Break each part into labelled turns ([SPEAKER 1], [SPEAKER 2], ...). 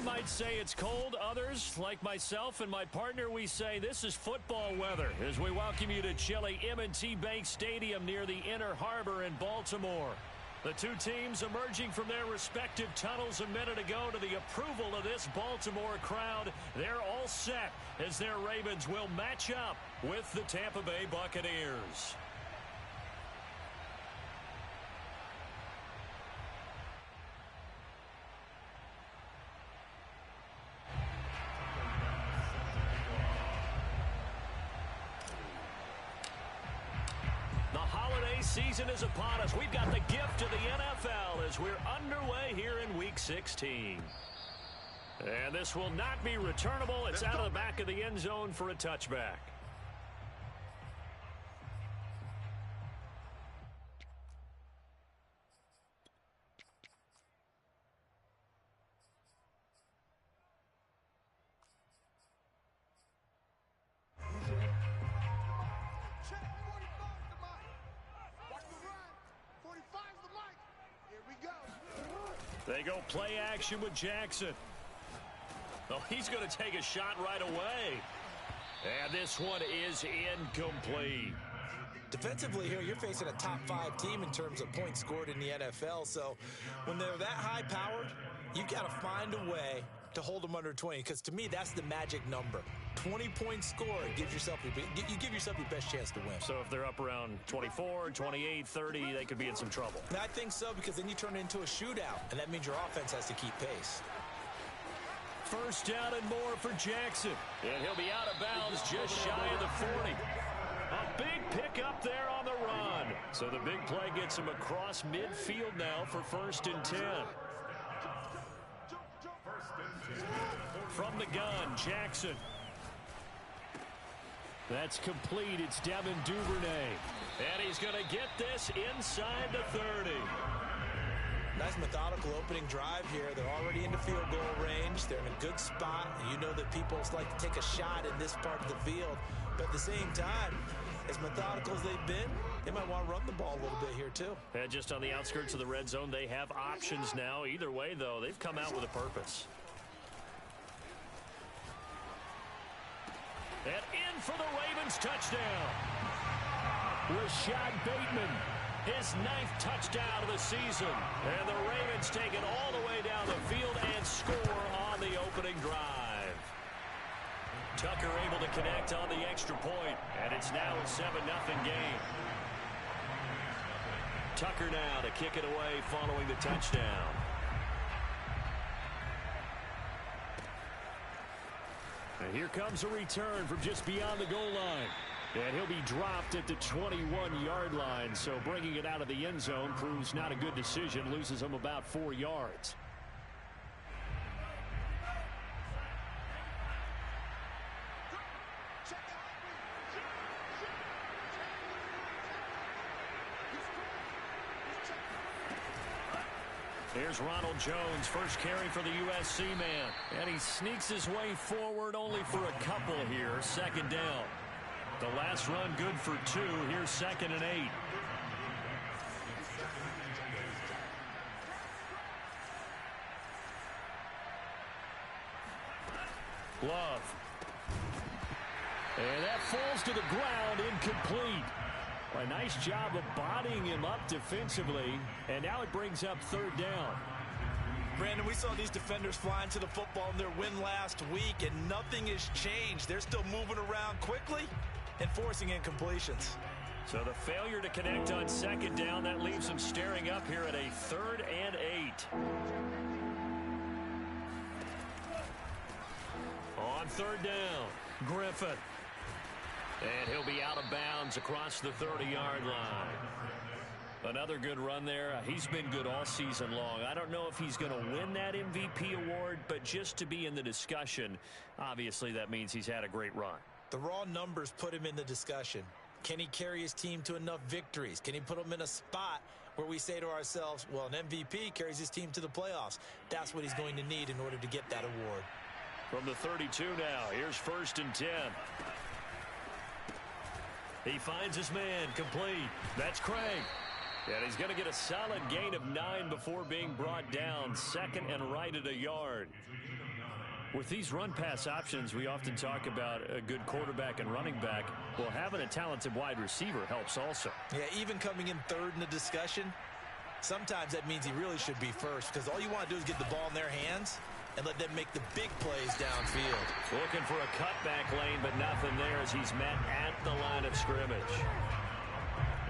[SPEAKER 1] Some might say it's cold. Others, like myself and my partner, we say this is football weather as we welcome you to chilly M&T Bank Stadium near the Inner Harbor in Baltimore. The two teams emerging from their respective tunnels a minute ago to the approval of this Baltimore crowd. They're all set as their Ravens will match up with the Tampa Bay Buccaneers. Season is upon us. We've got the gift of the NFL as we're underway here in Week 16. And this will not be returnable. It's out of the back of the end zone for a touchback. They go play action with Jackson. Oh, he's going to take a shot right away. And this one is incomplete.
[SPEAKER 2] Defensively here, you're facing a top 5 team in terms of points scored in the NFL. So when they're that high-powered, you've got to find a way to hold them under 20. Because to me, that's the magic number. 20 points scored. You give yourself your best chance to win.
[SPEAKER 1] So if they're up around 24, 28, 30, they could be in some trouble.
[SPEAKER 2] And I think so, because then you turn it into a shootout, and that means your offense has to keep pace.
[SPEAKER 1] First down and more for Jackson. And he'll be out of bounds just shy of the 40. A big pickup there on the run. So the big play gets him across midfield now for 1st and 10. From the gun, Jackson. That's complete. It's Devin Duvernay. And he's going to get this inside the 30.
[SPEAKER 2] Nice methodical opening drive here. They're already into field goal range. They're in a good spot. You know that people like to take a shot in this part of the field. But at the same time, as methodical as they've been, they might want to run the ball a little bit here too.
[SPEAKER 1] And just on the outskirts of the red zone, they have options now. Either way, though, they've come out with a purpose. And in for the Ravens touchdown. Rashad Bateman, his 9th touchdown of the season. And the Ravens take it all the way down the field and score on the opening drive. Tucker able to connect on the extra point, and it's now a 7-0 game. Tucker now to kick it away following the touchdown. And here comes a return from just beyond the goal line. And he'll be dropped at the 21-yard line. So bringing it out of the end zone proves not a good decision. Loses him about 4 yards. Here's Ronald Jones, first carry for the USC man. And he sneaks his way forward only for a couple here. 2nd down. The last run good for 2. Here's 2nd and 8. Love. And that falls to the ground, incomplete. A nice job of bodying him up defensively, and now it brings up 3rd down.
[SPEAKER 2] Brandon, we saw these defenders flying to the football in their win last week, and nothing has changed. They're still moving around quickly and forcing incompletions.
[SPEAKER 1] So the failure to connect on 2nd down, that leaves them staring up here at a 3rd and 8. On 3rd down, Griffin. And he'll be out of bounds across the 30-yard line. Another good run there. He's been good all season long. I don't know if he's going to win that MVP award, but just to be in the discussion, obviously that means he's had a great run.
[SPEAKER 2] The raw numbers put him in the discussion. Can he carry his team to enough victories? Can he put them in a spot where we say to ourselves, well, an MVP carries his team to the playoffs. That's what he's going to need in order to get that award.
[SPEAKER 1] From the 32 now, here's 1st and 10. He finds his man, complete. That's Craig. And he's going to get a solid gain of 9 before being brought down. 2nd and right at a yard. With these run-pass options, we often talk about a good quarterback and running back. Well, having a talented wide receiver helps also.
[SPEAKER 2] Yeah, even coming in third in the discussion, sometimes that means he really should be first, because all you want to do is get the ball in their hands and let them make the big plays downfield.
[SPEAKER 1] Looking for a cutback lane, but nothing there as he's met at the line of scrimmage.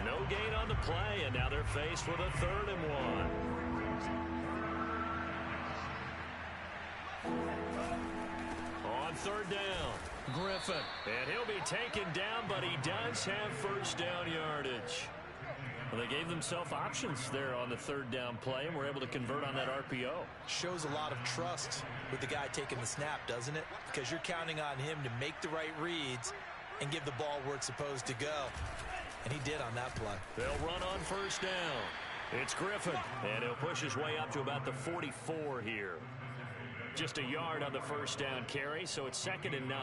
[SPEAKER 1] No gain on the play, and now they're faced with a 3rd and 1. On 3rd down, Griffin. And he'll be taken down, but he does have first down yardage. Well, they gave themselves options there on the 3rd down play, and were able to convert on that RPO.
[SPEAKER 2] Shows a lot of trust with the guy taking the snap, doesn't it? Because you're counting on him to make the right reads and give the ball where it's supposed to go. And he did on that play.
[SPEAKER 1] They'll run on first down. It's Griffin, and he'll push his way up to about the 44 here. Just a yard on the first down carry, so it's 2nd and 9.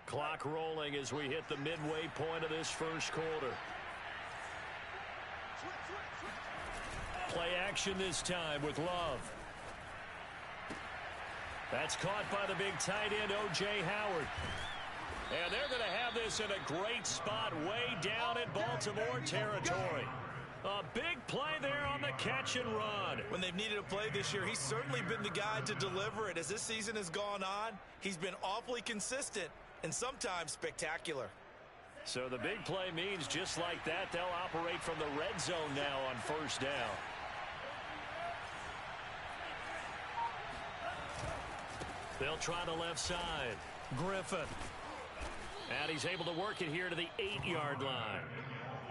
[SPEAKER 1] Clock rolling as we hit the midway point of this first quarter. Play action this time with Love. That's caught by the big tight end, O.J. Howard. And they're going to have this in a great spot way down in Baltimore territory. A big play there on the catch and run.
[SPEAKER 2] When they've needed a play this year, he's certainly been the guy to deliver it. As this season has gone on, he's been awfully consistent and sometimes spectacular.
[SPEAKER 1] So the big play means just like that, they'll operate from the red zone now on first down. They'll try the left side. Griffin. And he's able to work it here to the 8-yard line.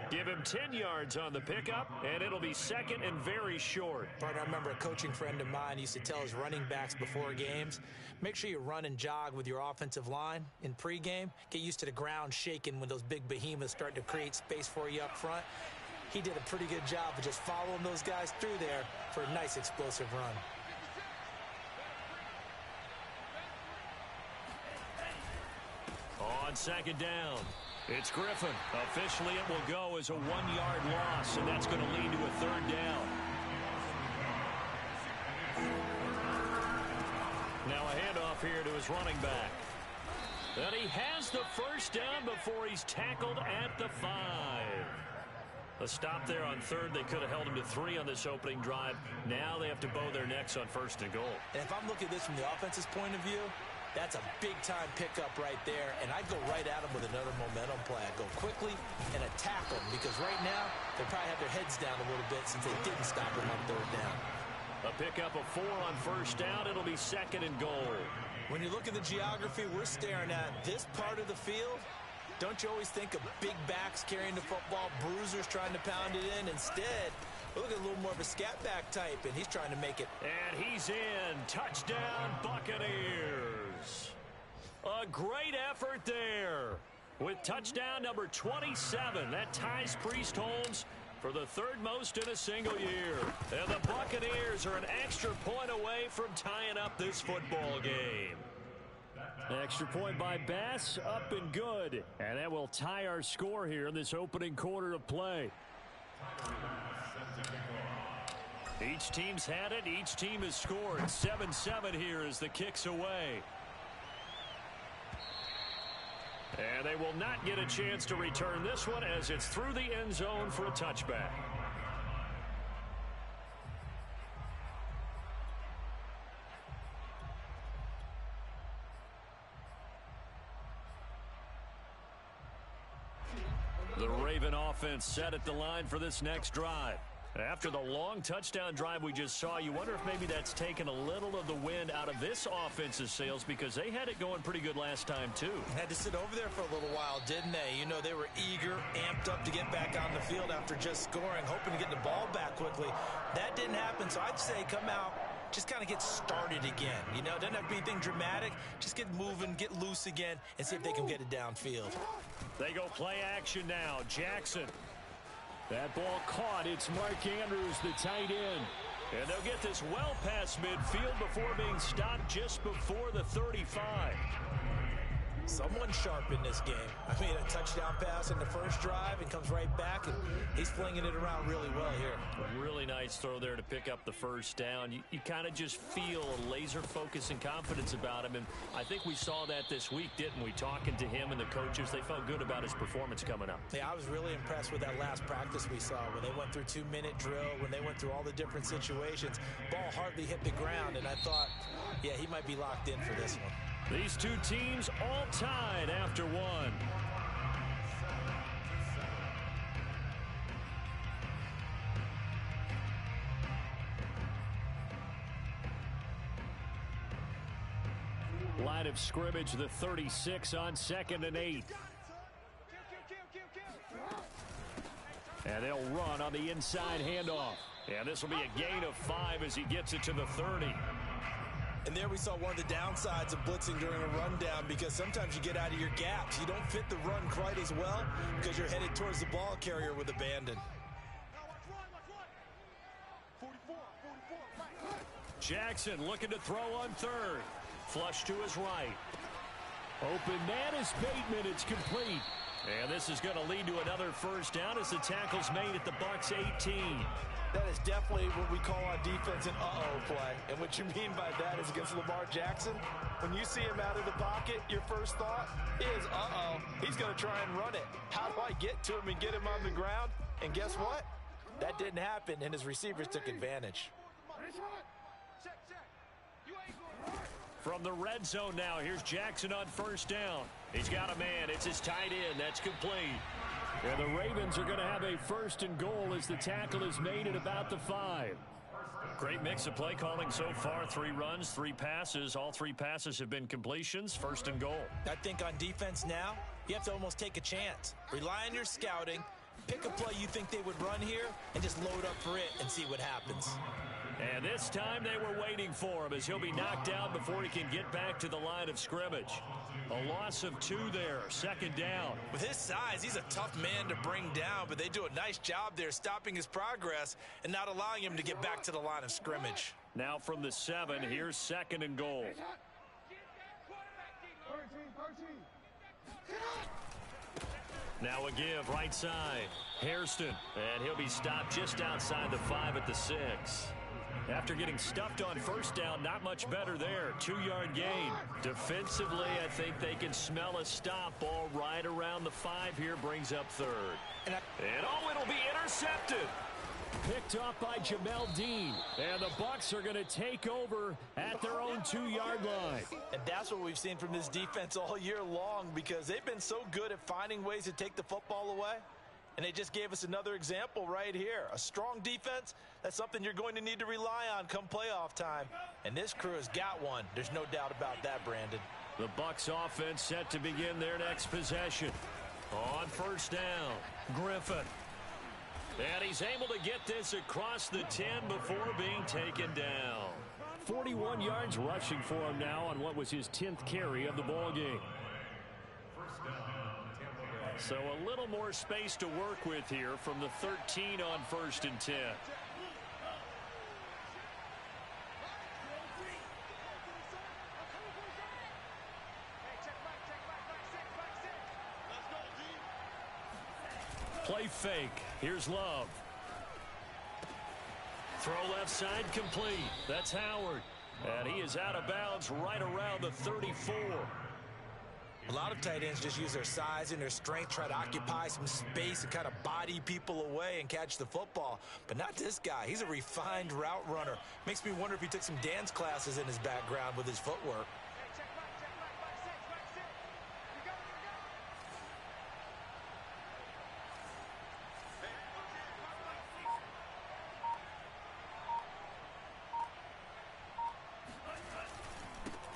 [SPEAKER 1] Give him 10 yards on the pickup, and it'll be 2nd and very short.
[SPEAKER 2] Partner, I remember a coaching friend of mine used to tell his running backs before games, make sure you run and jog with your offensive line in pregame. Get used to the ground shaking when those big behemoths start to create space for you up front. He did a pretty good job of just following those guys through there for a nice explosive run.
[SPEAKER 1] On 2nd down, it's Griffin. Officially, it will go as a 1-yard loss, and that's going to lead to a 3rd down. Now a handoff here to his running back. And he has the first down before he's tackled at the 5. A stop there on 3rd. They could have held him to 3 on this opening drive. Now they have to bow their necks on 1st and goal.
[SPEAKER 2] And if I'm looking at this from the offense's point of view, that's a big-time pickup right there, and I'd go right at them with another momentum play. I'd go quickly and attack them, because right now they probably have their heads down a little bit since they didn't stop them on 3rd down.
[SPEAKER 1] A pickup of 4 on first down. It'll be 2nd and goal.
[SPEAKER 2] When you look at the geography we're staring at, this part of the field, don't you always think of big backs carrying the football, bruisers trying to pound it in? Instead, look at a little more of a scat back type, and he's trying to make it.
[SPEAKER 1] And he's in. Touchdown, Buccaneers. A great effort there with touchdown number 27. That ties Priest Holmes for the 3rd most in a single year. And the Buccaneers are an extra point away from tying up this football game. Extra point by Bass, up and good. And that will tie our score here in this opening quarter of play. Each team's had it. Each team has scored. 7-7 here as the kick's away. And they will not get a chance to return this one as it's through the end zone for a touchback. The Raven offense set at the line for this next drive. After the long touchdown drive we just saw, you wonder if maybe that's taken a little of the wind out of this offense's sails, because they had it going pretty good last time, too.
[SPEAKER 2] Had to sit over there for a little while, didn't they? You know, they were eager, amped up to get back on the field after just scoring, hoping to get the ball back quickly. That didn't happen, so I'd say come out, just kind of get started again. You know, doesn't have to be anything dramatic. Just get moving, get loose again, and see if they can get it downfield.
[SPEAKER 1] They go play action now. Jackson. That ball caught. It's Mark Andrews, the tight end. And they'll get this well past midfield before being stopped just before the 35.
[SPEAKER 2] Someone sharp in this game. I mean, a touchdown pass in the first drive and comes right back, and he's flinging it around really well here.
[SPEAKER 1] A really nice throw there to pick up the first down. You kind of just feel a laser focus and confidence about him, and I think we saw that this week, didn't we? Talking to him and the coaches, they felt good about his performance coming up.
[SPEAKER 2] Yeah, I was really impressed with that last practice we saw when they went through 2-minute drill, when they went through all the different situations. Ball hardly hit the ground, and I thought, yeah, he might be locked in for this one.
[SPEAKER 1] These two teams all tied after one. Line of scrimmage, the 36 on 2nd and 8. And they'll run on the inside handoff. And this will be a gain of 5 as he gets it to the 30.
[SPEAKER 2] And there we saw one of the downsides of blitzing during a rundown, because sometimes you get out of your gaps. You don't fit the run quite as well because you're headed towards the ball carrier with abandon.
[SPEAKER 1] Jackson looking to throw on 3rd. Flush to his right. Open man is Bateman. It's complete. And this is going to lead to another first down as the tackle's made at the Bucs 18.
[SPEAKER 2] That is definitely what we call on defense an uh-oh play. And what you mean by that is against Lamar Jackson, when you see him out of the pocket, your first thought is, uh-oh, he's going to try and run it. How do I get to him and get him on the ground? And guess what? That didn't happen, and his receivers took advantage.
[SPEAKER 1] From the red zone now, here's Jackson on first down. He's got a man. It's his tight end. That's complete. And the Ravens are going to have a 1st and goal as the tackle is made at about the 5. Great mix of play calling so far. 3 runs, 3 passes. All 3 passes have been completions. 1st and goal.
[SPEAKER 2] I think on defense now, you have to almost take a chance. Rely on your scouting. Pick a play you think they would run here and just load up for it and see what happens.
[SPEAKER 1] And this time they were waiting for him as he'll be knocked down before he can get back to the line of scrimmage. A loss of 2 there, 2nd down.
[SPEAKER 2] With his size, he's a tough man to bring down, but they do a nice job there stopping his progress and not allowing him to get back to the line of scrimmage.
[SPEAKER 1] Now from the 7, here's 2nd and goal. Now a give, right side. Hairston, and he'll be stopped just outside the 5 at the 6. After getting stuffed on first down, not much better there. 2-yard gain. Defensively, I think they can smell a stop. Ball right around the 5 here, brings up 3rd. And it'll be intercepted. Picked off by Jamel Dean. And the Bucs are going to take over at their own 2-yard line.
[SPEAKER 2] And that's what we've seen from this defense all year long, because they've been so good at finding ways to take the football away. And they just gave us another example right here. A strong defense, that's something you're going to need to rely on come playoff time. And this crew has got one. There's no doubt about that, Brandon.
[SPEAKER 1] The Bucs offense set to begin their next possession. On first down, Griffin. And he's able to get this across the 10 before being taken down. 41 yards rushing for him now on what was his 10th carry of the ball game. So a little more space to work with here from the 13 on 1st and 10. Play fake. Here's Love. Throw left side complete. That's Howard. And he is out of bounds right around the 34.
[SPEAKER 2] A lot of tight ends just use their size and their strength, try to occupy some space and kind of body people away and catch the football. But not this guy. He's a refined route runner. Makes me wonder if he took some dance classes in his background with his footwork.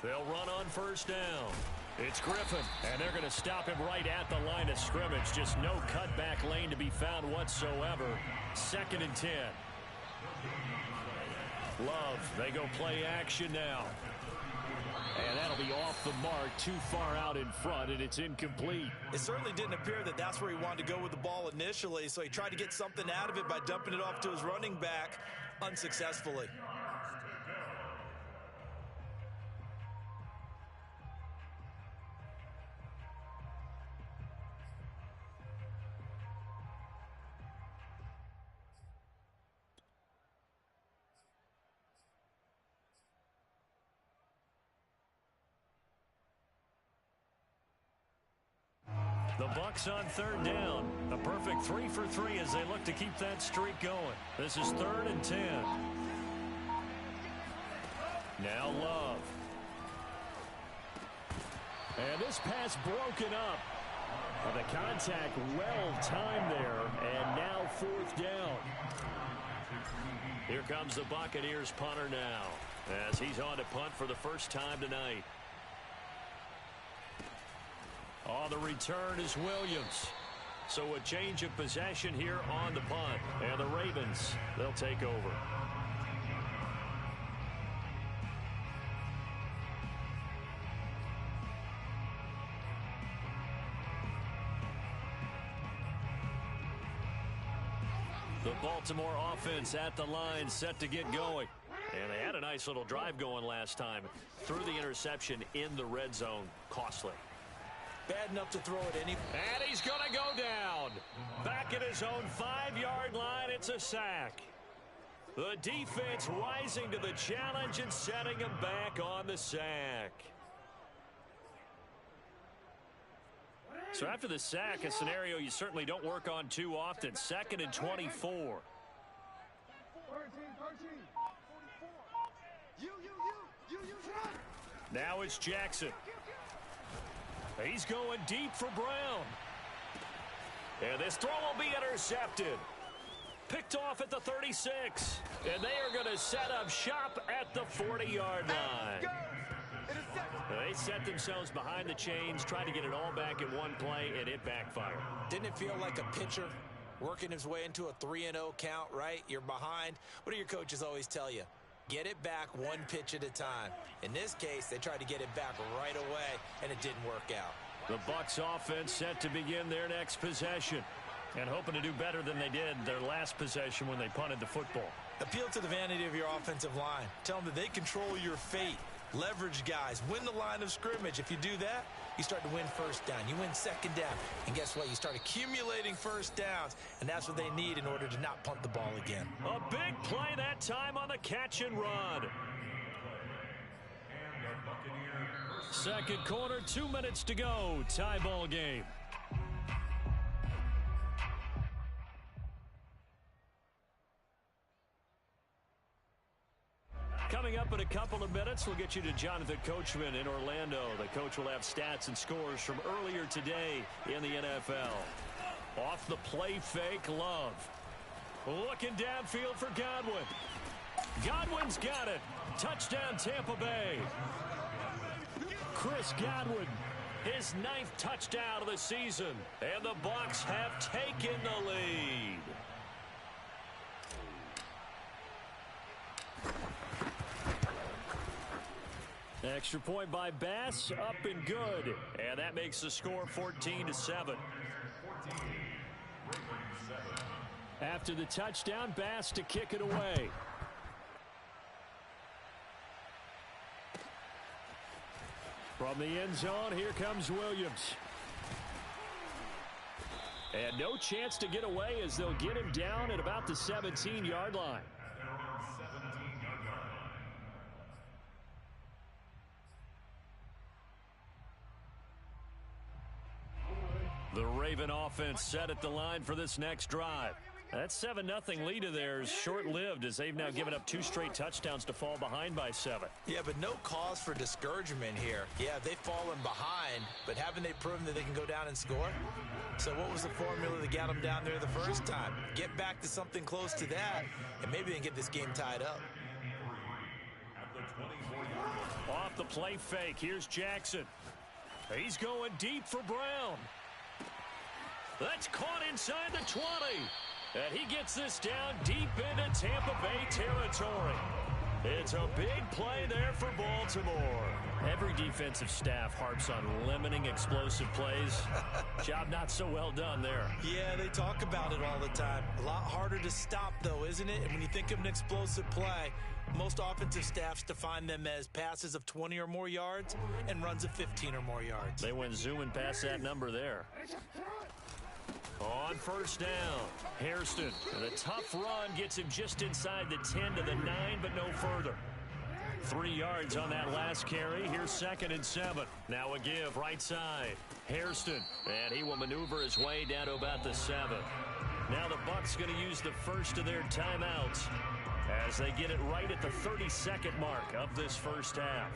[SPEAKER 1] They'll run on first down. It's Griffin, and they're going to stop him right at the line of scrimmage. Just no cutback lane to be found whatsoever. 2nd and 10. Love, they go play action now. And that'll be off the mark, too far out in front, and it's incomplete.
[SPEAKER 2] It certainly didn't appear that that's where he wanted to go with the ball initially, so he tried to get something out of it by dumping it off to his running back unsuccessfully.
[SPEAKER 1] The Bucs on third down. A perfect 3 for 3 as they look to keep that streak going. This is 3rd and 10. Now Love. And this pass broken up. The contact well timed there, and now 4th down. Here comes the Buccaneers punter now, as he's on to punt for the first time tonight. On the return is Williams. So a change of possession here on the punt, and the Ravens, they'll take over. The Baltimore offense at the line, set to get going. And they had a nice little drive going last time. Threw the interception in the red zone. Costly.
[SPEAKER 2] Bad enough to throw it any.
[SPEAKER 1] And he's going to go down. Back at his own 5-yard line, it's a sack. The defense rising to the challenge and setting him back on the sack. So after the sack, a scenario you certainly don't work on too often. 2nd and 24. Now it's Jackson. He's going deep for Brown. And this throw will be intercepted. Picked off at the 36. And they are going to set up shop at the 40-yard line. They set themselves behind the chains, trying to get it all back in one play, and it backfired.
[SPEAKER 2] Didn't it feel like a pitcher working his way into a 3-0 count, right? You're behind. What do your coaches always tell you? Get it back one pitch at a time. In this case, they tried to get it back right away, and it didn't work out.
[SPEAKER 1] The Bucs offense set to begin their next possession, and hoping to do better than they did their last possession when they punted the football.
[SPEAKER 2] Appeal to the vanity of your offensive line. Tell them that they control your fate. Leverage guys. Win the line of scrimmage. If you do that, you start to win first down. You win 2nd down. And guess what? You start accumulating first downs. And that's what they need in order to not punt the ball again.
[SPEAKER 1] A big play that time on the catch and run. Second quarter, 2 minutes to go. Tie ball game. Coming up in a couple of minutes, we'll get you to Jonathan Coachman in Orlando. The coach will have stats and scores from earlier today in the NFL. Off the play fake, Love. Looking downfield for Godwin. Godwin's got it. Touchdown, Tampa Bay. Chris Godwin, his 9th touchdown of the season. And the Bucs have taken the lead. Extra point by Bass, up and good. And that makes the score 14-7. After the touchdown, Bass to kick it away. From the end zone, here comes Williams. And no chance to get away as they'll get him down at about the 17-yard line. The Raven offense set at the line for this next drive. That 7-0 lead of theirs short-lived as they've now given up 2 straight touchdowns to fall behind by 7.
[SPEAKER 2] Yeah, but no cause for discouragement here. Yeah, they've fallen behind, but haven't they proven that they can go down and score? So what was the formula that got them down there the first time? Get back to something close to that, and maybe they can get this game tied up.
[SPEAKER 1] Off the play fake, here's Jackson. He's going deep for Brown. That's caught inside the 20. And he gets this down deep into Tampa Bay territory. It's a big play there for Baltimore. Every defensive staff harps on limiting explosive plays. Job not so well done there.
[SPEAKER 2] Yeah, they talk about it all the time. A lot harder to stop, though, isn't it? And when you think of an explosive play, most offensive staffs define them as passes of 20 or more yards and runs of 15 or more yards.
[SPEAKER 1] They went zooming past that number there. On first down, Hairston. The tough run gets him just inside the 10 to the 9, but no further. 3 yards on that last carry. Here's 2nd and 7. Now a give right side. Hairston, and he will maneuver his way down to about the 7. Now the Bucs going to use the first of their timeouts as they get it right at the 32nd mark of this first half.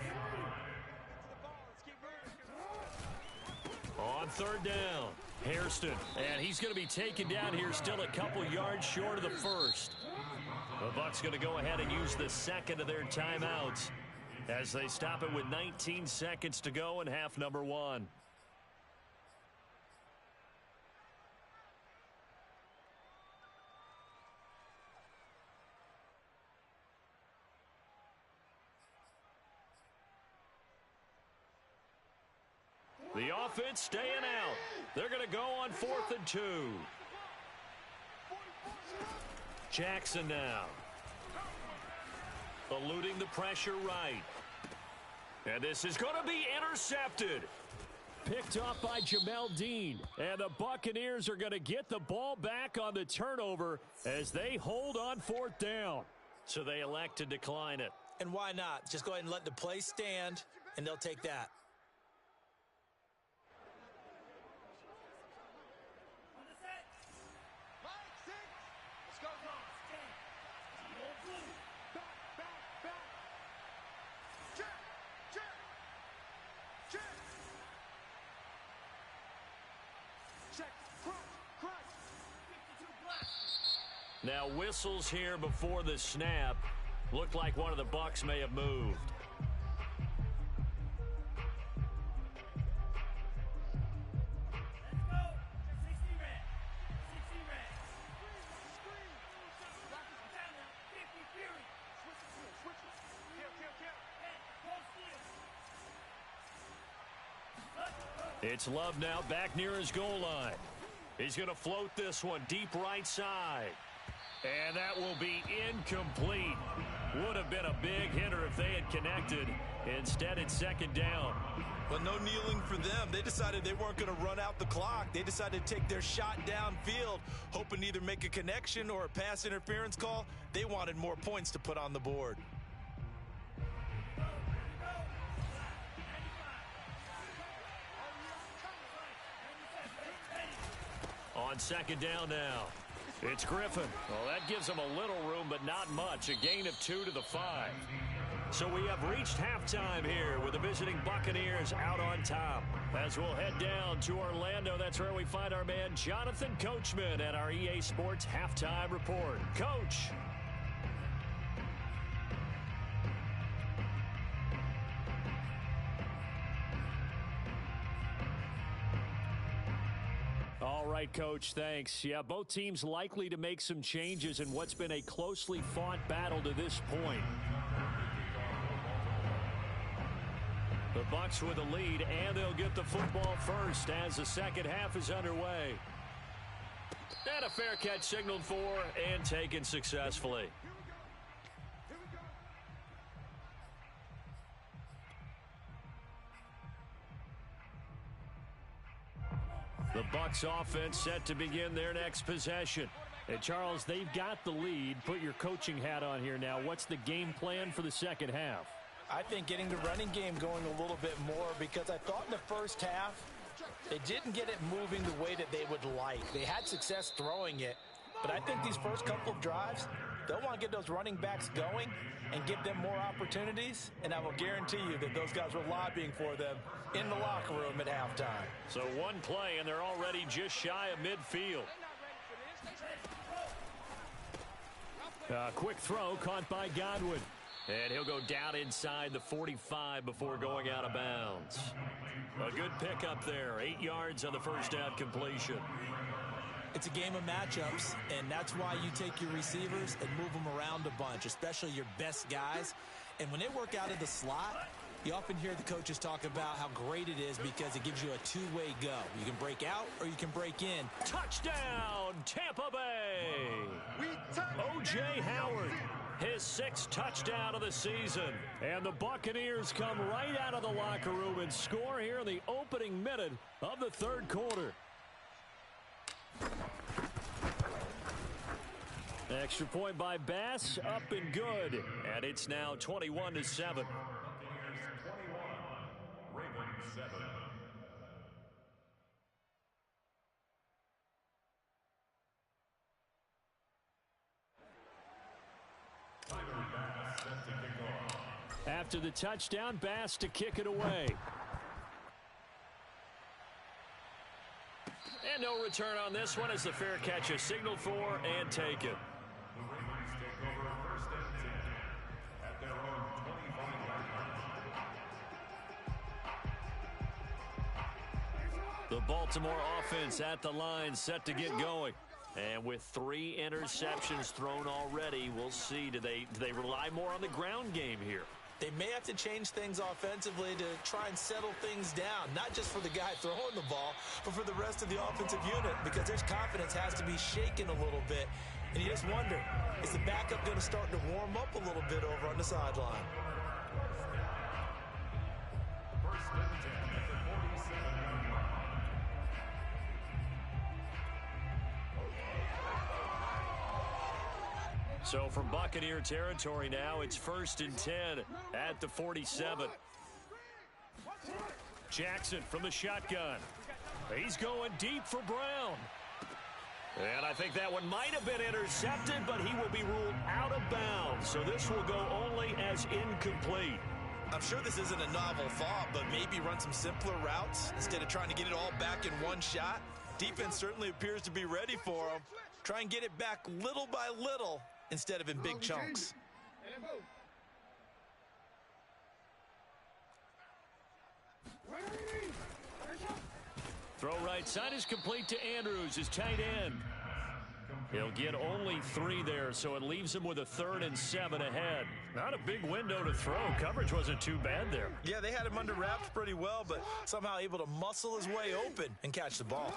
[SPEAKER 1] On 3rd down, Hairston, and he's going to be taken down here still a couple yards short of the first. The Bucs going to go ahead and use the 2nd of their timeouts as they stop it with 19 seconds to go in half number 1. The offense staying out. They're going to go on 4th and 2. Jackson now. Eluding the pressure right. And this is going to be intercepted. Picked off by Jamel Dean. And the Buccaneers are going to get the ball back on the turnover as they hold on 4th down. So they elect to decline it.
[SPEAKER 2] And why not? Just go ahead and let the play stand, and they'll take that.
[SPEAKER 1] Now whistles here before the snap. Looked like one of the Bucs may have moved. It's Love now back near his goal line. He's going to float this one deep right side. And that will be incomplete. Would have been a big hitter if they had connected. Instead, it's 2nd down.
[SPEAKER 2] But no kneeling for them. They decided they weren't going to run out the clock. They decided to take their shot downfield, hoping to either make a connection or a pass interference call. They wanted more points to put on the board.
[SPEAKER 1] On 2nd down now. It's Griffin. Well, that gives them a little room, but not much. A gain of 2 to the 5. So we have reached halftime here with the visiting Buccaneers out on top. As we'll head down to Orlando, that's where we find our man Jonathan Coachman at our EA Sports Halftime Report. Coach. All right, Coach, thanks. Yeah, both teams likely to make some changes in what's been a closely fought battle to this point. The Bucs with a lead, and they'll get the football first as the second half is underway. And a fair catch signaled for and taken successfully. The Bucs offense set to begin their next possession. And Charles, they've got the lead. Put your coaching hat on here now. What's the game plan for the second half?
[SPEAKER 2] I think getting the running game going a little bit more, because I thought in the first half they didn't get it moving the way that they would like. They had success throwing it, but I think these first couple of drives, they'll want to get those running backs going and give them more opportunities, and I will guarantee you that those guys were lobbying for them in the locker room at halftime.
[SPEAKER 1] So one play, and they're already just shy of midfield. Quick throw caught by Godwin. And he'll go down inside the 45 before going out of bounds. A good pickup there. 8 yards on the first down completion.
[SPEAKER 2] It's a game of matchups, and that's why you take your receivers and move them around a bunch, especially your best guys. And when they work out of the slot, you often hear the coaches talk about how great it is because it gives you a two-way go. You can break out or you can break in.
[SPEAKER 1] Touchdown, Tampa Bay! O.J. Howard, his 6th touchdown of the season. And the Buccaneers come right out of the locker room and score here in the opening minute of the third quarter. Extra point by Bass, up and good. And it's now 21-7.
[SPEAKER 3] Buccaneers 21, Ravens 7. Bass set to kick off.
[SPEAKER 1] After the touchdown, Bass to kick it away. And no return on this one as the fair catch is signaled for and taken.
[SPEAKER 3] The Ravens take over first and 10 at their own 25-yard line.
[SPEAKER 1] The Baltimore offense at the line, set to get going. And with 3 interceptions thrown already, we'll see. Do they rely more on the ground game here?
[SPEAKER 2] They may have to change things offensively to try and settle things down, not just for the guy throwing the ball, but for the rest of the offensive unit, because their confidence has to be shaken a little bit. And you just wonder, is the backup going to start to warm up a little bit over on the sideline?
[SPEAKER 3] First and 10 at the 47-yard line.
[SPEAKER 1] So from Buccaneer territory now, it's first and 10 at the 47. Jackson from the shotgun. He's going deep for Brown. And I think that one might have been intercepted, but he will be ruled out of bounds. So this will go only as incomplete.
[SPEAKER 2] I'm sure this isn't a novel thought, but maybe run some simpler routes instead of trying to get it all back in one shot. Defense certainly appears to be ready for him. Try and get it back little by little instead of in big chunks.
[SPEAKER 1] Throw right side is complete to Andrews, his tight end. He'll get only 3 there, so it leaves him with a 3rd and 7 ahead. Not a big window to throw. Coverage wasn't too bad there.
[SPEAKER 2] Yeah, they had him under wraps pretty well, but somehow able to muscle his way open and catch the ball.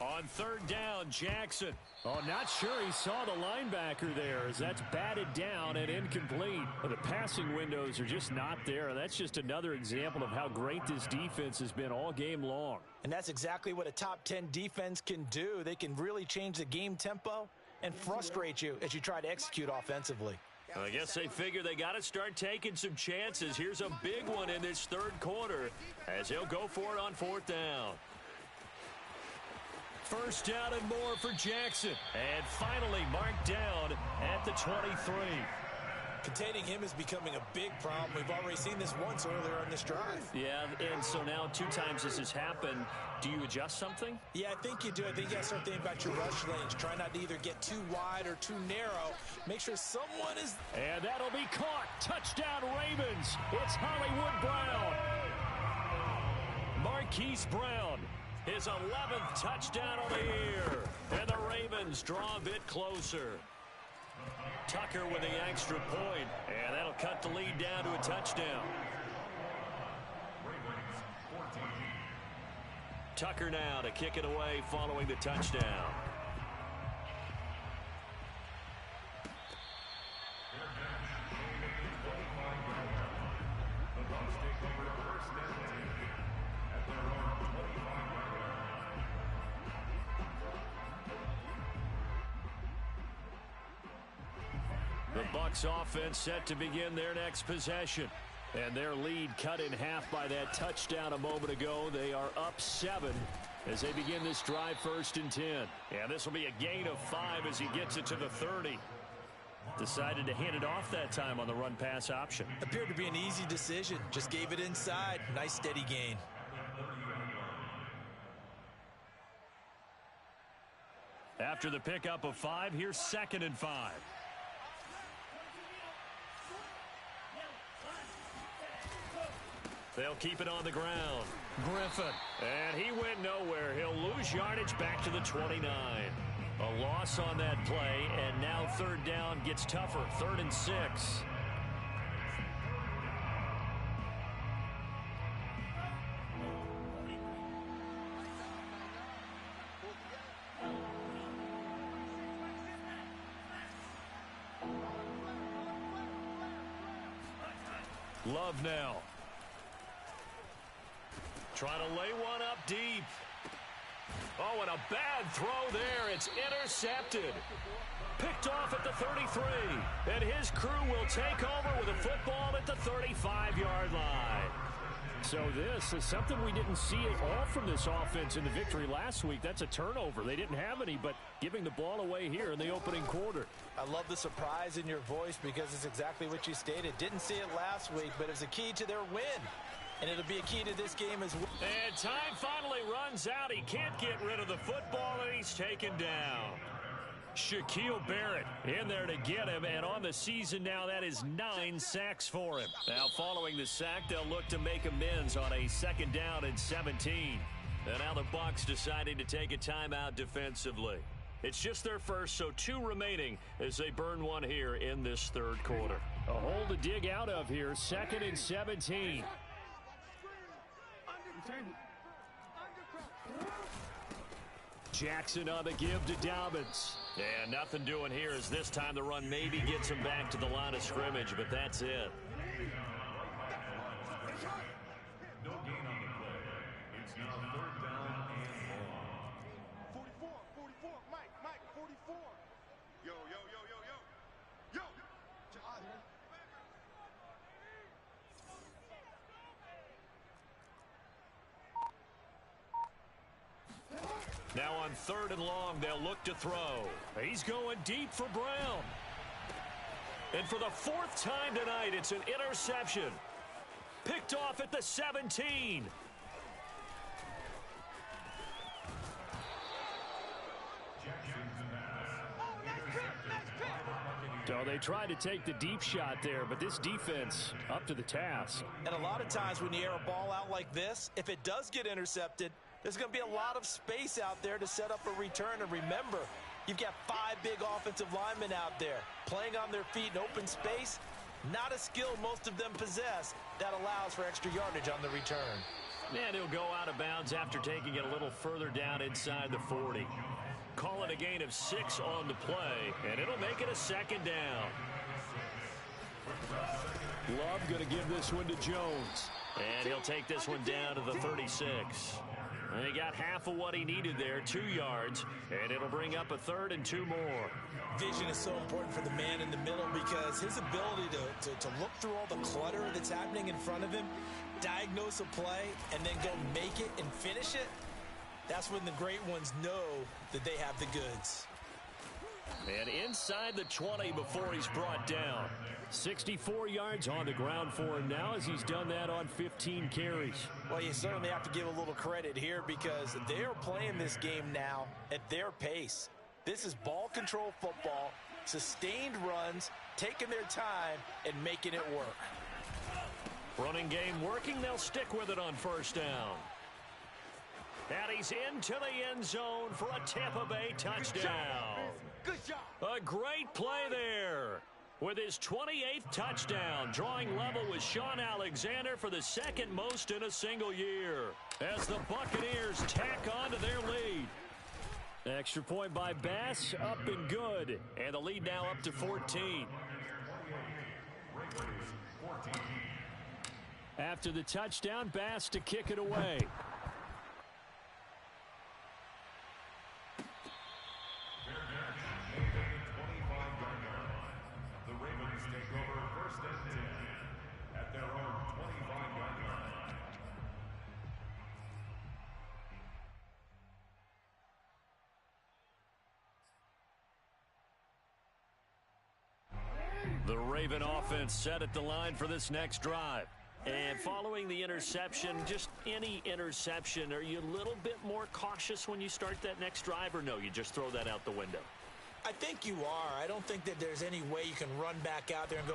[SPEAKER 1] On 3rd down, Jackson. Oh, not sure he saw the linebacker there as that's batted down and incomplete. Well, the passing windows are just not there. That's just another example of how great this defense has been all game long.
[SPEAKER 2] And that's exactly what a top 10 defense can do. They can really change the game tempo and frustrate you as you try to execute offensively.
[SPEAKER 1] I guess they figure they got to start taking some chances. Here's a big one in this 3rd quarter as he'll go for it on 4th down. First down and more for Jackson. And finally marked down at the 23.
[SPEAKER 2] Containing him is becoming a big problem. We've already seen this once earlier on this drive.
[SPEAKER 1] Yeah, and so now 2 times this has happened. Do you adjust something?
[SPEAKER 2] Yeah, I think you do. I think you got to start thinking about your rush lanes. Try not to either get too wide or too narrow. Make sure someone is...
[SPEAKER 1] And that'll be caught. Touchdown, Ravens. It's Hollywood Brown. Marquise Brown. His 11th touchdown of the year. And the Ravens draw a bit closer. Tucker with the extra point. And that'll cut the lead down to a touchdown. Tucker now to kick it away following the touchdown. The Bucs offense set to begin their next possession. And their lead cut in half by that touchdown a moment ago. They are up 7 as they begin this drive, 1st and 10. And this will be a gain of 5 as he gets it to the 30. Decided to hand it off that time on the run-pass option.
[SPEAKER 2] Appeared to be an easy decision. Just gave it inside. Nice steady gain.
[SPEAKER 1] After the pickup of 5, here's 2nd and 5. They'll keep it on the ground. Griffin. And he went nowhere. He'll lose yardage back to the 29. A loss on that play, and now 3rd down gets tougher. 3rd and 6. Love now. Trying to lay one up deep. Oh, and a bad throw there. It's intercepted. Picked off at the 33. And his crew will take over with a football at the 35-yard line. So this is something we didn't see at all from this offense in the victory last week. That's a turnover. They didn't have any, but giving the ball away here in the opening quarter.
[SPEAKER 2] I love the surprise in your voice because it's exactly what you stated. Didn't see it last week, but it's a key to their win. And it'll be a key to this game as well.
[SPEAKER 1] And time finally runs out. He can't get rid of the football, and he's taken down. Shaquille Barrett in there to get him, and on the season now, that is 9 sacks for him. Now, following the sack, they'll look to make amends on a 2nd down and 17. And now the Bucs deciding to take a timeout defensively. It's just their first, so 2 remaining as they burn one here in this 3rd quarter. A hole to dig out of here, 2nd and 17. Jackson on the give to Dobbins. And nothing doing here as this time the run maybe gets him back to the line of scrimmage, but that's it.
[SPEAKER 3] No gain on the play. It's now 3rd down and long.
[SPEAKER 4] 44, Mike, 44. Yo.
[SPEAKER 1] Now on 3rd and long, they'll look to throw. He's going deep for Brown. And for the 4th time tonight, it's an interception. Picked off at the 17. So they tried to take the deep shot there, but this defense up to the task.
[SPEAKER 2] And a lot of times when you air a ball out like this, if it does get intercepted, there's going to be a lot of space out there to set up a return. And remember, you've got 5 big offensive linemen out there playing on their feet in open space. Not a skill most of them possess that allows for extra yardage on the return.
[SPEAKER 1] And he'll go out of bounds after taking it a little further down inside the 40. Call it a gain of 6 on the play, and it'll make it a 2nd down. Love going to give this one to Jones. And he'll take this one down to the 36. And he got half of what he needed there, 2 yards, and it'll bring up a 3rd and 2 more.
[SPEAKER 2] Vision is so important for the man in the middle because his ability to look through all the clutter that's happening in front of him, diagnose a play, and then go make it and finish it, that's when the great ones know that they have the goods.
[SPEAKER 1] And inside the 20 before he's brought down. 64 yards on the ground for him now as he's done that on 15 carries.
[SPEAKER 2] Well, you certainly have to give a little credit here because they are playing this game now at their pace. This is ball control football, sustained runs, taking their time and making it work.
[SPEAKER 1] Running game working, they'll stick with it on 1st down. And he's into the end zone for a Tampa Bay touchdown.
[SPEAKER 4] Good job.
[SPEAKER 1] A great play there. With his 28th touchdown, drawing level with Sean Alexander for the 2nd most in a single year. As the Buccaneers tack on to their lead. Extra point by Bass, up and good. And the lead now up to 14. After the touchdown, Bass to kick it away. The Raven offense set at the line for this next drive. And following the interception, just any interception, are you a little bit more cautious when you start that next drive, or no, you just throw that out the window?
[SPEAKER 2] I think you are. I don't think that there's any way you can run back out there and go,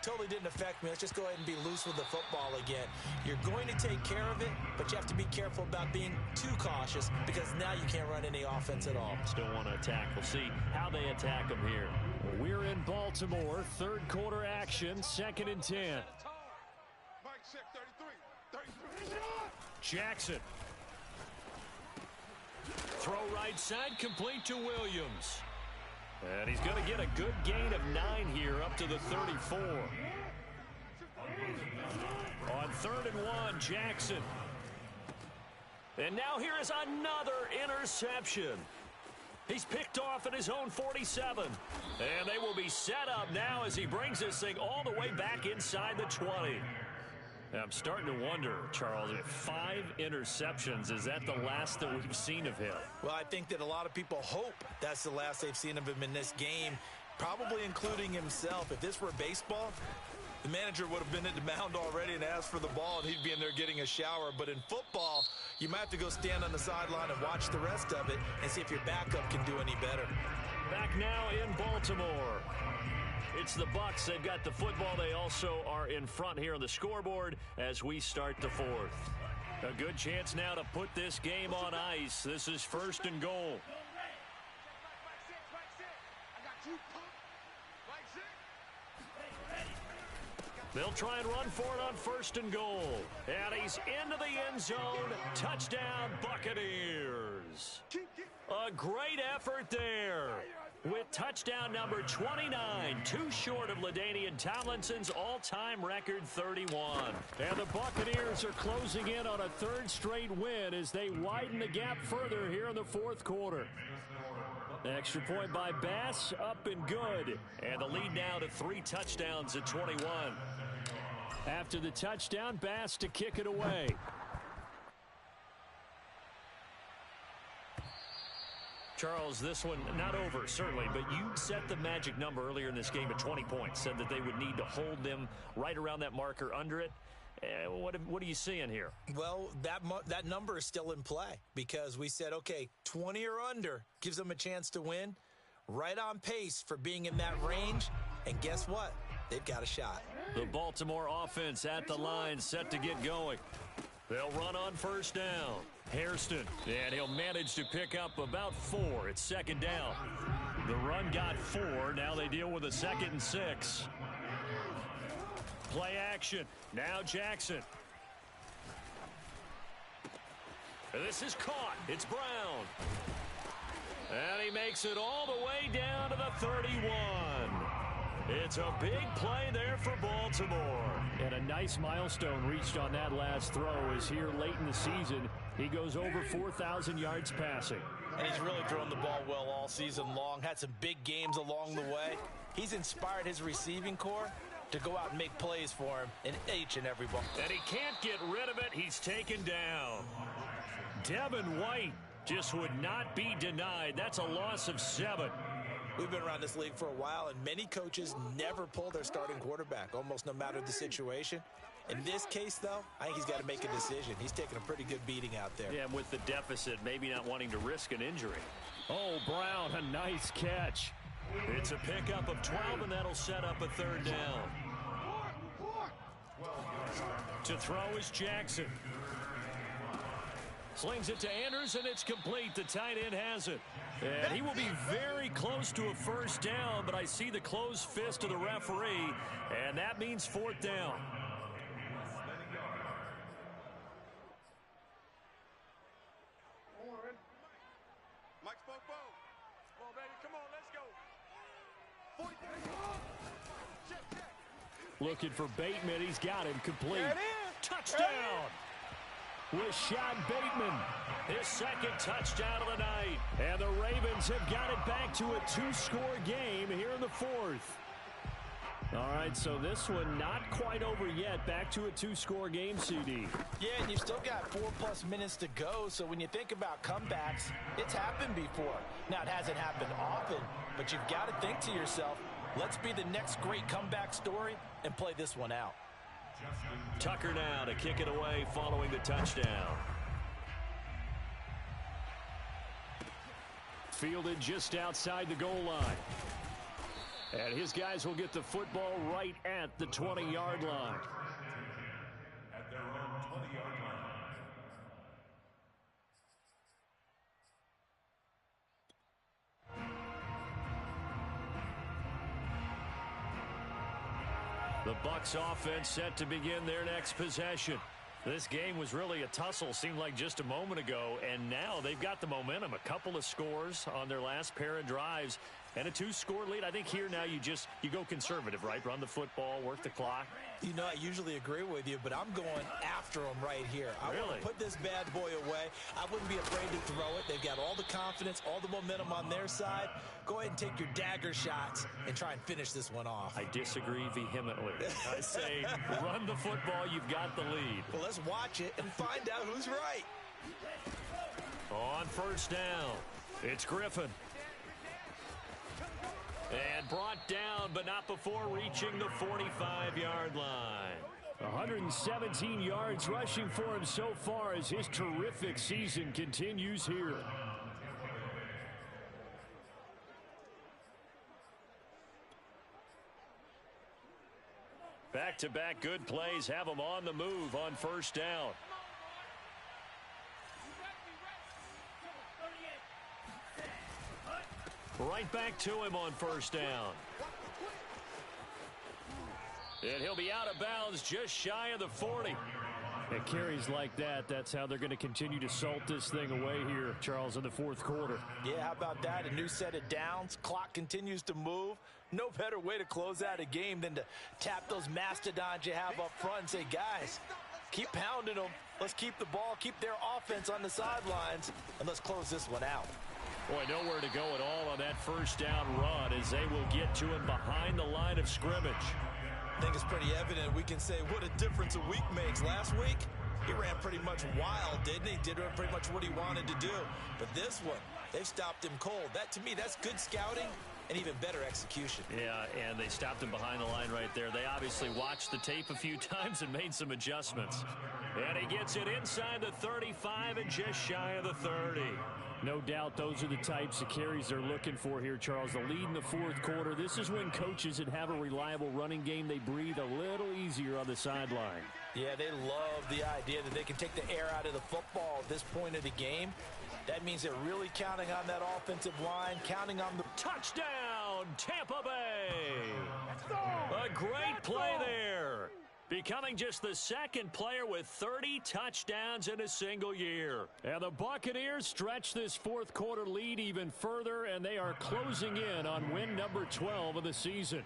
[SPEAKER 2] totally didn't affect me. Let's just go ahead and be loose with the football again. You're going to take care of it, but you have to be careful about being too cautious because now you can't run any offense at all.
[SPEAKER 1] Still want to attack. We'll see how they attack them here. We're in Baltimore, 3rd quarter action, 2nd and 10.
[SPEAKER 4] Mike, check 33.
[SPEAKER 1] Jackson. Throw right side, complete to Williams. And he's going to get a good gain of 9 here up to the 34. On 3rd and 1, Jackson. And now here is another interception. He's picked off at his own 47. And they will be set up now as he brings this thing all the way back inside the 20. I'm starting to wonder, Charles, if 5 interceptions, is that the last that we've seen of him?
[SPEAKER 2] Well, I think that a lot of people hope that's the last they've seen of him in this game, probably including himself. If this were baseball, the manager would have been at the mound already and asked for the ball, and he'd be in there getting a shower. But in football, you might have to go stand on the sideline and watch the rest of it and see if your backup can do any better.
[SPEAKER 1] Back now in Baltimore. It's the Bucs. They've got the football. They also are in front here on the scoreboard as we start the fourth. A good chance now to put this game on ice. This is 1st and goal. They'll try and run for it on 1st and goal. And he's into the end zone. Touchdown, Buccaneers. A great effort there with touchdown number 29, too short of LaDainian Tomlinson's all-time record 31. And the Buccaneers are closing in on a 3rd straight win as they widen the gap further here in the 4th quarter. Extra point by Bass, up and good. And the lead now to 3 touchdowns at 21. After the touchdown, Bass to kick it away. Charles, this one not over, certainly, but you set the magic number earlier in this game at 20 points, said that they would need to hold them right around that marker under it. What are you seeing here?
[SPEAKER 2] Well, that number is still in play because we said, okay, 20 or under gives them a chance to win. Right on pace for being in that range. And guess what? They've got a shot.
[SPEAKER 1] The Baltimore offense at the line, set to get going. They'll run on 1st down. Hairston, and he'll manage to pick up about 4. It's 2nd down. The run got 4. Now they deal with a 2nd and 6. Play action. Now Jackson. This is caught. It's Brown. And he makes it all the way down to the 31. It's a big play there for Baltimore. And a nice milestone reached on that last throw is here late in the season. He goes over 4,000 yards passing.
[SPEAKER 2] And he's really thrown the ball well all season long. Had some big games along the way. He's inspired his receiving corps to go out and make plays for him in each and every ball.
[SPEAKER 1] And he can't get rid of it. He's taken down. Devin White just would not be denied. That's a loss of 7.
[SPEAKER 2] We've been around this league for a while, and many coaches never pull their starting quarterback, almost no matter the situation. In this case, though, I think he's got to make a decision. He's taking a pretty good beating out there.
[SPEAKER 1] Yeah, with the deficit, maybe not wanting to risk an injury. Oh, Brown, a nice catch. It's a pickup of 12, and that'll set up a 3rd down. To throw is Jackson. Slings it to Anders, and it's complete. The tight end has it. And he will be very close to a 1st down, but I see the closed fist of the referee, and that means 4th down.
[SPEAKER 4] Mike Spopo. Come on, baby. Come on, let's go.
[SPEAKER 1] Looking for Bateman. He's got him complete. Touchdown! With Sean Bateman, his 2nd touchdown of the night. And the Ravens have got it back to a 2-score game here in the 4th. All right, so this one not quite over yet. Back to a 2-score game, CD.
[SPEAKER 2] Yeah, and you've still got 4+ minutes to go. So when you think about comebacks, it's happened before. Now, it hasn't happened often, but you've got to think to yourself, let's be the next great comeback story and play this one out.
[SPEAKER 1] Tucker now to kick it away following the touchdown. Fielded just outside the goal line. And his guys will get the football right at the 20-yard line.
[SPEAKER 3] At their own 20-yard line.
[SPEAKER 1] The Bucs offense set to begin their next possession. This game was really a tussle, seemed like just a moment ago, and now they've got the momentum. A couple of scores on their last pair of drives. And a 2-score lead. I think here now you go conservative, right? Run the football, work the clock.
[SPEAKER 2] You know, I usually agree with you, but I'm going after them right here. I want to put this bad boy away. I wouldn't be afraid to throw it. They've got all the confidence, all the momentum on their side. Go ahead and take your dagger shots and try and finish this one off.
[SPEAKER 1] I disagree vehemently. I say run the football. You've got the lead.
[SPEAKER 2] Well, let's watch it and find out who's right.
[SPEAKER 1] On first down, it's Griffin. And brought down, but not before reaching the 45-yard line. 117 yards rushing for him so far as his terrific season continues here. Back-to-back good plays have him on the move on first down. Right back to him on first down. And he'll be out of bounds just shy of the 40. And carries like that, that's how they're going to continue to salt this thing away here, Charles, in the fourth quarter.
[SPEAKER 2] Yeah, how about that? A new set of downs. Clock continues to move. No better way to close out a game than to tap those mastodons you have up front and say, guys, keep pounding them. Let's keep the ball, keep their offense on the sidelines, and let's close this one out.
[SPEAKER 1] Boy, nowhere to go at all on that first down run as they will get to him behind the line of scrimmage.
[SPEAKER 2] I think it's pretty evident. We can say what a difference a week makes. Last week, he ran pretty much wild, didn't he? Did pretty much what he wanted to do. But this one, they've stopped him cold. That, to me, that's good scouting and even better execution.
[SPEAKER 1] Yeah, and they stopped him behind the line right there. They obviously watched the tape a few times and made some adjustments. And he gets it inside the 35 and just shy of the 30. No doubt those are the types of carries they're looking for here, Charles. The lead in the fourth quarter. This is when coaches that have a reliable running game, they breathe a little easier on the sideline.
[SPEAKER 2] Yeah, they love the idea that they can take the air out of the football at this point of the game. That means they're really counting on that offensive line, counting on the
[SPEAKER 1] touchdown, Tampa Bay. A great play there. Becoming just the second player with 30 touchdowns in a single year. And the Buccaneers stretch this fourth quarter lead even further, and they are closing in on win number 12 of the season.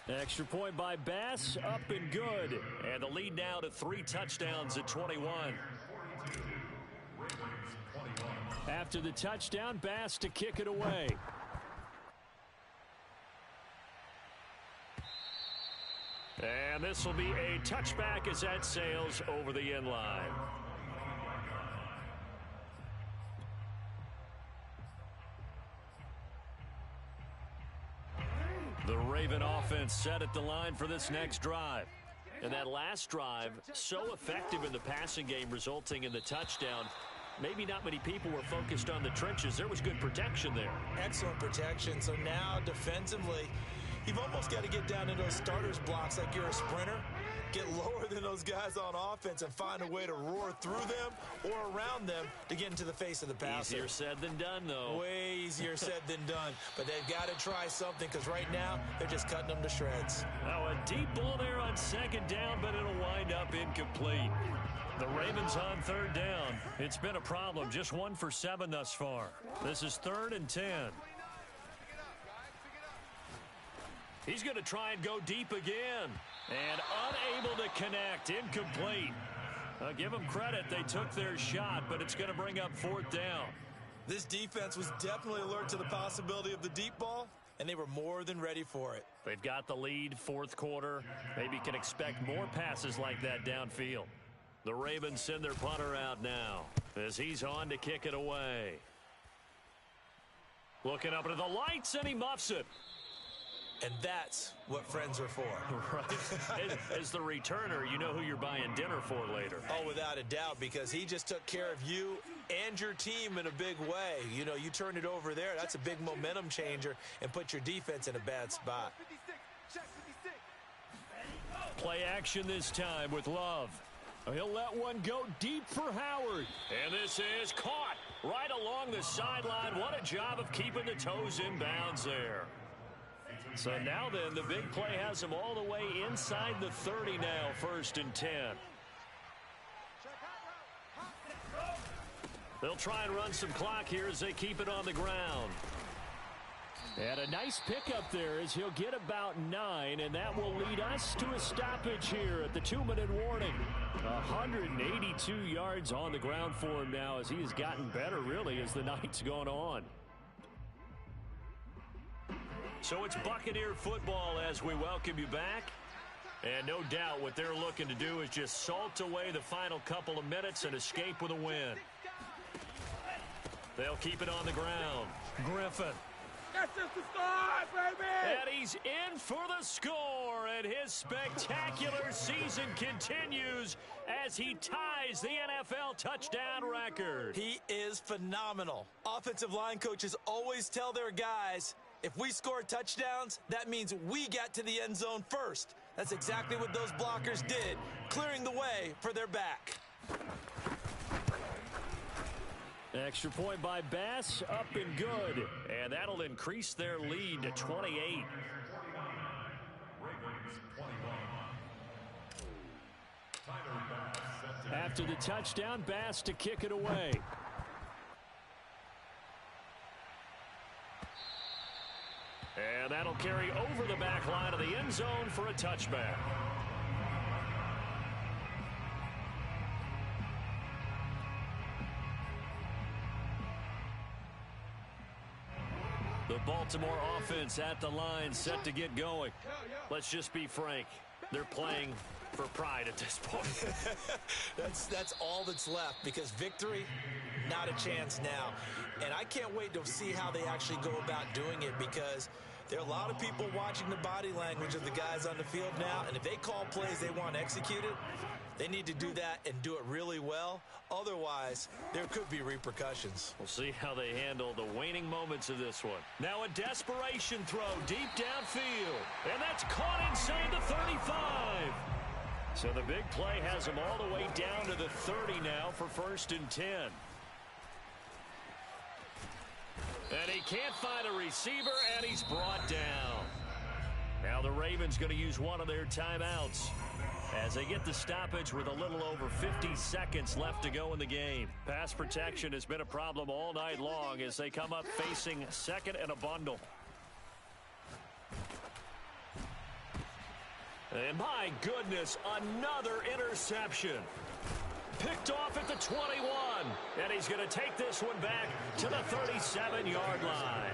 [SPEAKER 1] Extra point by Bass, up and good. And the lead now to 3 touchdowns at 21. After the touchdown, Bass to kick it away. And this will be a touchback as that sails over the end line. The Raven offense set at the line for this next drive. And that last drive, so effective in the passing game, resulting in the touchdown. Maybe not many people were focused on the trenches. There was good protection there.
[SPEAKER 2] Excellent protection. So now defensively, you've almost got to get down in those starters blocks like you're a sprinter. Get lower than those guys on offense and find a way to roar through them or around them to get into the face of the passer.
[SPEAKER 1] Easier said than done, though.
[SPEAKER 2] Way easier said than done. But they've got to try something because right now they're just cutting them to shreds.
[SPEAKER 1] Now a deep ball there on second down, but it'll wind up incomplete. The Ravens on third down. It's been a problem. Just 1 for 7 thus far. This is 3rd and 10. He's going to try and go deep again. And unable to connect. Incomplete. Give them credit. They took their shot, but it's going to bring up 4th down.
[SPEAKER 2] This defense was definitely alert to the possibility of the deep ball, and they were more than ready for it.
[SPEAKER 1] They've got the lead, fourth quarter. Maybe can expect more passes like that downfield. The Ravens send their punter out now as he's on to kick it away. Looking up into the lights, and he muffs it.
[SPEAKER 2] And that's what friends are for.
[SPEAKER 1] Right. As the returner, you know who you're buying dinner for later.
[SPEAKER 2] Oh, without a doubt, because he just took care of you and your team in a big way. You know, you turn it over there. That's a big momentum changer and put your defense in a bad spot.
[SPEAKER 1] Play action this time with Love. He'll let one go deep for Howard. And this is caught right along the sideline. What a job of keeping the toes in bounds there. So now then, the big play has him all the way inside the 30 now, 1st and 10. They'll try and run some clock here as they keep it on the ground. And a nice pickup there as he'll get about 9, and that will lead us to a stoppage here at the 2-minute warning. 182 yards on the ground for him now as he has gotten better, really, as the night's gone on. So it's Buccaneer football as we welcome you back. And no doubt what they're looking to do is just salt away the final couple of minutes and escape with a win. They'll keep it on the ground. Griffin.
[SPEAKER 4] That's just the start, baby!
[SPEAKER 1] And he's in for the score, and his spectacular season continues as he ties the NFL touchdown record.
[SPEAKER 2] He is phenomenal. Offensive line coaches always tell their guys, if we score touchdowns, that means we get to the end zone first. That's exactly what those blockers did, clearing the way for their back.
[SPEAKER 1] Extra point by Bass, up and good. And that'll increase their lead to 28. After the touchdown, Bass to kick it away. And that'll carry over the back line of the end zone for a touchback. The Baltimore offense at the line, set to get going. Let's just be frank. They're playing for pride at this point.
[SPEAKER 2] That's all that's left, because victory, not a chance now. And I can't wait to see how they actually go about doing it, because there are a lot of people watching the body language of the guys on the field now, and if they call plays they want executed, they need to do that and do it really well. Otherwise, there could be repercussions.
[SPEAKER 1] We'll see how they handle the waning moments of this one. Now a desperation throw deep downfield. And that's caught inside the 35. So the big play has him all the way down to the 30 now for 1st and 10. And he can't find a receiver, and he's brought down. Now the Ravens going to use one of their timeouts as they get the stoppage with a little over 50 seconds left to go in the game. Pass protection has been a problem all night long as they come up facing 2nd and a bundle. And my goodness, another interception. Picked off at the 21. And he's going to take this one back to the 37-yard line.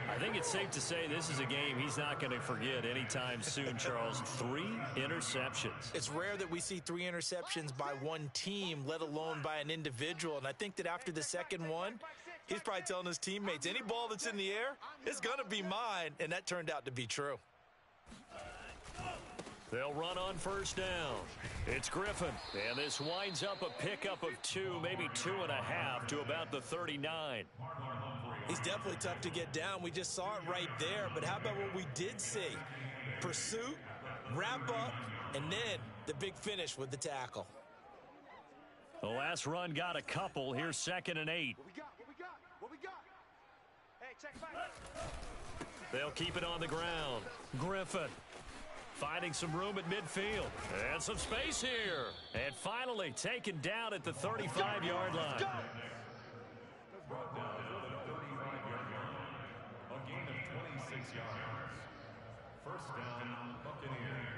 [SPEAKER 1] I think it's safe to say this is a game he's not going to forget anytime soon, Charles. 3 interceptions.
[SPEAKER 2] It's rare that we see 3 interceptions by one team, let alone by an individual. And I think that after the second one, he's probably telling his teammates, any ball that's in the air, it's going to be mine. And that turned out to be true.
[SPEAKER 1] They'll run on 1st down. It's Griffin. And this winds up a pickup of 2, maybe 2.5 to about the 39.
[SPEAKER 2] He's definitely tough to get down. We just saw it right there. But how about what we did see? Pursuit, wrap up, and then the big finish with the tackle.
[SPEAKER 1] The last run got a couple. Here's 2nd and 8.
[SPEAKER 4] What we got? What we got? Hey, check back.
[SPEAKER 1] They'll keep it on the ground. Griffin finding some room at midfield. And some space here. And finally taken down at the 35-yard line.
[SPEAKER 3] Brought down at the 35-yard line. A gain of 26 yards. 1st down, Buccaneers.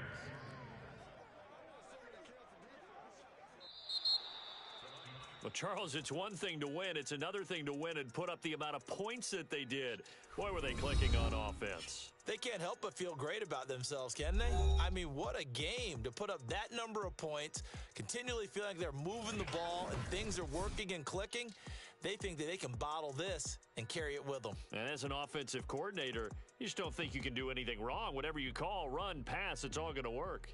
[SPEAKER 1] Well, Charles, it's one thing to win. It's another thing to win and put up the amount of points that they did. Boy, were they clicking on offense.
[SPEAKER 2] They can't help but feel great about themselves, can they? I mean, what a game to put up that number of points, continually feel like they're moving the ball and things are working and clicking. They think that they can bottle this and carry it with them.
[SPEAKER 1] And as an offensive coordinator, you just don't think you can do anything wrong. Whatever you call, run, pass, it's all going to work.